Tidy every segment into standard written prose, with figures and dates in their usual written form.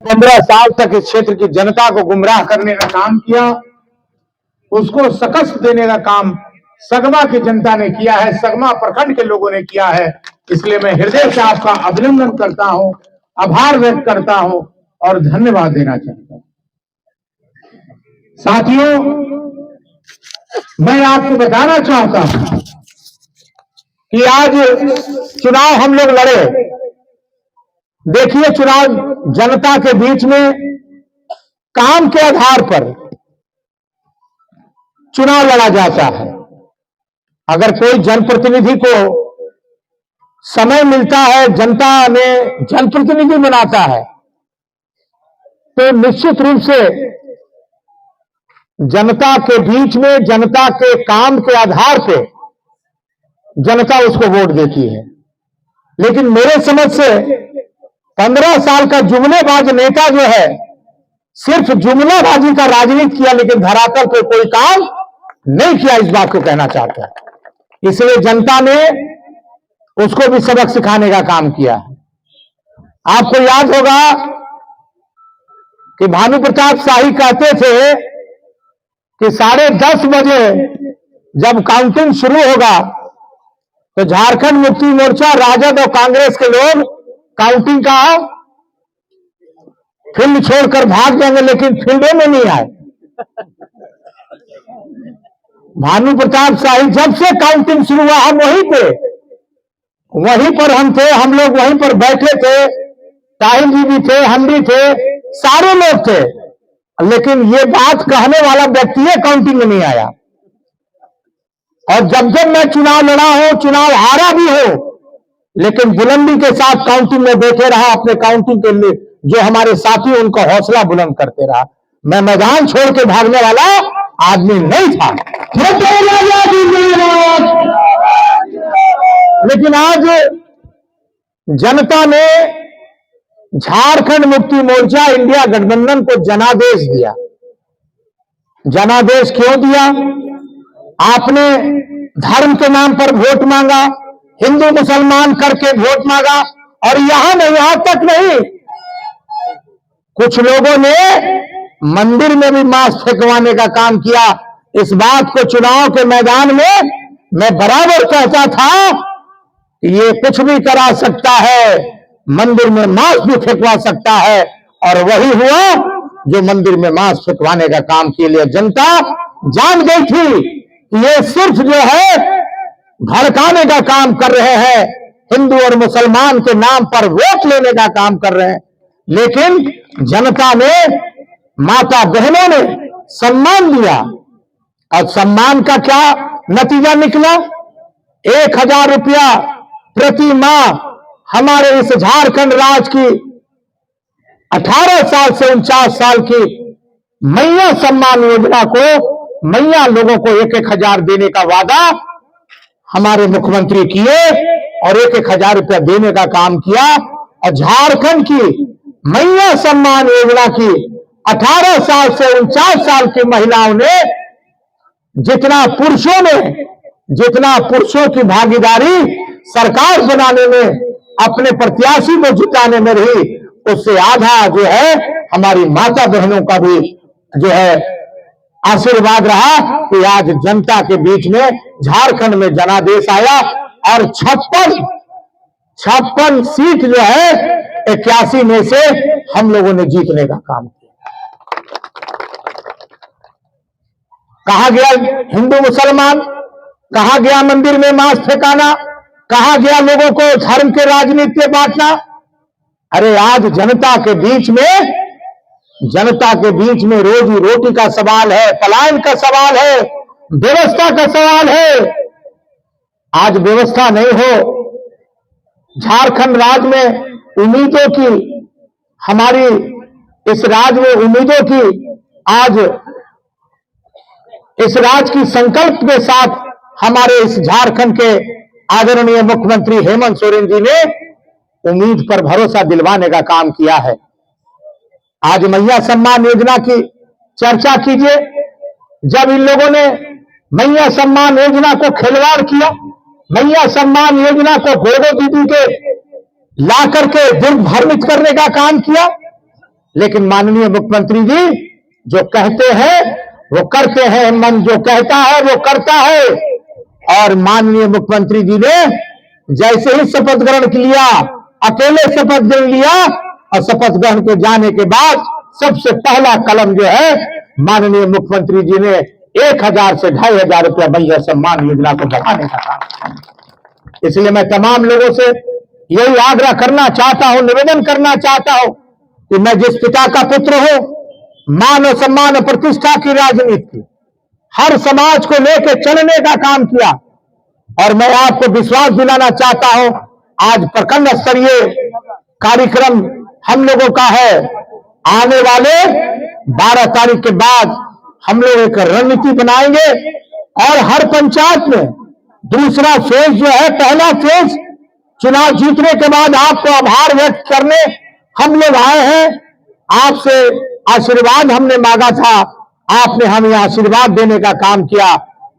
15 साल तक इस क्षेत्र की जनता को गुमराह करने का काम किया, उसको शिकस्त देने का काम सगमा की जनता ने किया है, सगमा प्रखंड के लोगों ने किया है। इसलिए मैं हृदय से आपका अभिनंदन करता हूं, आभार व्यक्त करता हूं और धन्यवाद देना चाहता हूं। साथियों, मैं आपको बताना चाहता हूं कि आज चुनाव हम लोग लड़े। देखिए, चुनाव जनता के बीच में काम के आधार पर चुनाव लड़ा जाता है। अगर कोई जनप्रतिनिधि को समय मिलता है, जनता ने जनप्रतिनिधि बनाता है, तो निश्चित रूप से जनता के बीच में जनता के काम के आधार पर जनता उसको वोट देती है। लेकिन मेरे समझ से 15 साल का जुमलेबाज नेता जो है, सिर्फ जुमलाबाजी का राजनीति किया, लेकिन धरातल पे कोई काम नहीं किया। इस बात को कहना चाहता है। इसलिए जनता ने उसको भी सबक सिखाने का काम किया है। आपको याद होगा कि भानु प्रताप शाही कहते थे कि 10:30 बजे जब काउंटिंग शुरू होगा तो झारखंड मुक्ति मोर्चा, राजद और कांग्रेस के लोग काउंटिंग का फील्ड छोड़कर भाग जाएंगे, लेकिन फील्डों में नहीं आए। भानु प्रताप शाही जब से काउंटिंग शुरू हुआ, हम वहीं पर हम थे, हम लोग वहीं पर बैठे थे, ताहिर जी भी थे, हम भी थे, सारे लोग थे। लेकिन ये बात कहने वाला व्यक्ति काउंटिंग में नहीं आया। और जब जब मैं चुनाव लड़ा हूं, चुनाव हारा भी हो, लेकिन बुलंदी के साथ काउंटिंग में बैठे रहा। अपने काउंटिंग के लिए जो हमारे साथी, उनका हौसला बुलंद करते रहा। मैं मैदान छोड़ के भागने वाला आदमी नहीं था। लेकिन आज जनता ने झारखंड मुक्ति मोर्चा इंडिया गठबंधन को जनादेश दिया। जनादेश क्यों दिया? आपने धर्म के नाम पर वोट मांगा, हिंदू मुसलमान करके वोट मांगा, और यहां तक नहीं, कुछ लोगों ने मंदिर में भी मांस फेंकवाने का काम किया। इस बात को चुनाव के मैदान में मैं बराबर कहता था कि ये कुछ भी करा सकता है, मंदिर में मांस भी फेंकवा सकता है। और वही हुआ जो मंदिर में मांस फेंकवाने का काम के लिए जनता जान गई थी कि ये सिर्फ जो है भड़काने का काम कर रहे हैं, हिंदू और मुसलमान के नाम पर वोट लेने का काम कर रहे हैं। लेकिन जनता ने, माता बहनों ने सम्मान दिया। और सम्मान का क्या नतीजा निकला? 1000 रुपया प्रति माह हमारे इस झारखंड राज्य की 18 साल से 49 साल की मैया सम्मान योजना को, मैया लोगों को 1,000 देने का वादा हमारे मुख्यमंत्री किए और 1,000 रुपया देने का काम किया। और झारखंड की मैया सम्मान योजना की 18 साल से 49 साल की महिलाओं ने, जितना पुरुषों की भागीदारी सरकार बनाने में, अपने प्रत्याशी को जिताने में रही, उससे आधा जो है हमारी माता बहनों का भी जो है आशीर्वाद रहा कि आज जनता के बीच में झारखंड में जनादेश आया। और 56 सीट जो है 81 में से हम लोगों ने जीतने का काम किया। कहा गया हिंदू मुसलमान, कहा गया मंदिर में मांस फेंकाना, कहा गया लोगों को धर्म के राजनीति में बांटना। अरे आज जनता के बीच में रोजी रोटी का सवाल है, पलायन का सवाल है, व्यवस्था का सवाल है। आज व्यवस्था नहीं हो, झारखंड राज्य में उम्मीदों की, हमारी इस राज्य में उम्मीदों की, आज इस राज्य की संकल्प के साथ हमारे इस झारखंड के आदरणीय मुख्यमंत्री हेमंत सोरेन जी ने उम्मीद पर भरोसा दिलवाने का काम किया है। आज मैया सम्मान योजना की चर्चा कीजिए। जब इन लोगों ने मैया सम्मान योजना को खिलवाड़ किया, मैया सम्मान योजना को गोदो दीदी के ला करके दुर्भर्मित करने का काम किया, लेकिन माननीय मुख्यमंत्री जी जो कहते हैं वो करते हैं, मन जो कहता है वो करता है। और माननीय मुख्यमंत्री जी ने जैसे ही शपथ ग्रहण लिया, अकेले शपथ ग्रहण लिया, और शपथ ग्रहण के जाने के बाद सबसे पहला कलम जो है माननीय मुख्यमंत्री जी ने 1000 से 2500 रुपया महिला सम्मान योजना को बढ़ाने का काम। इसलिए मैं तमाम लोगों से यही आग्रह करना चाहता हूं, निवेदन करना चाहता हूं कि मैं जिस पिता का पुत्र हूं, मान और सम्मान और प्रतिष्ठा की राजनीति, हर समाज को लेकर चलने का काम किया। और मैं आपको विश्वास दिलाना चाहता हूं, आज प्रखंड स्तरीय कार्यक्रम हम लोगों का है। आने वाले 12 तारीख के बाद हम लोग एक रणनीति बनाएंगे और हर पंचायत में दूसरा फेज जो है, पहला फेज चुनाव जीतने के बाद आपको आभार व्यक्त करने हम लोग आए हैं। आपसे आशीर्वाद हमने मांगा था, आपने हमें आशीर्वाद देने का काम किया,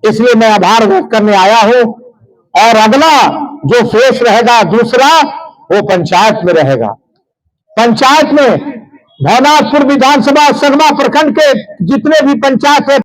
इसलिए मैं आभार व्यक्त करने आया हूं। और अगला जो फेज रहेगा दूसरा, वो पंचायत में रहेगा। पंचायत में भवनाथपुर विधानसभा सगमा प्रखंड के जितने भी पंचायत है